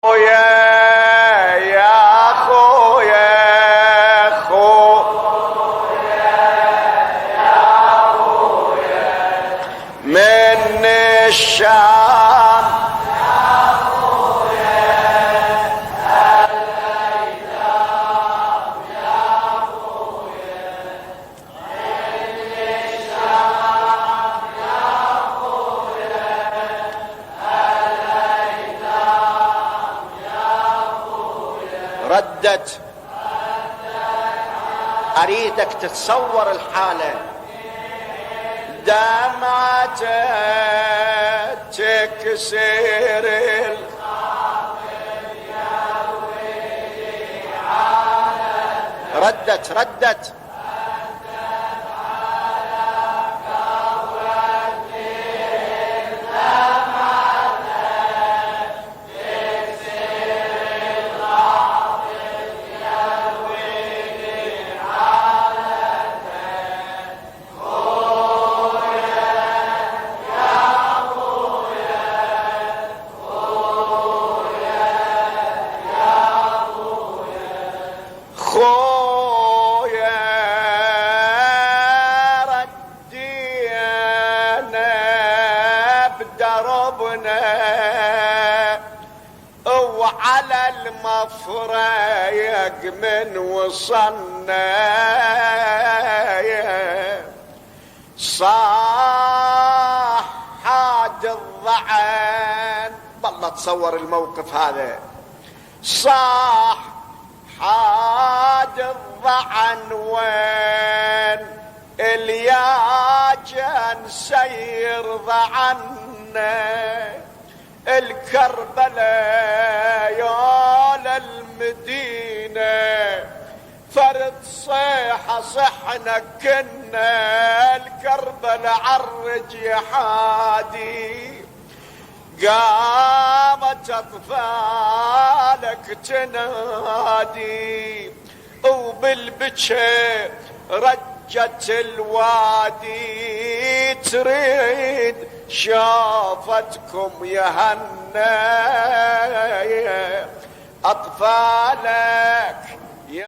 يا خويا من الشام ردت. أريدك تتصور الحالة، دمعتك تكسر ردت وعلى المفرق من وصلنا صاح حاج الضعن. والله تصور الموقف هذا، صاح حاج الضعن وين الياجن سير ضعنا الكربلاء يا للمدينة فرد صيحة صحنا كنا الكربلاء عرج يا حادي قامت أطفالك تنادي وبالبكي رجت الوادي تريد شافتكم يا هنا أطفالك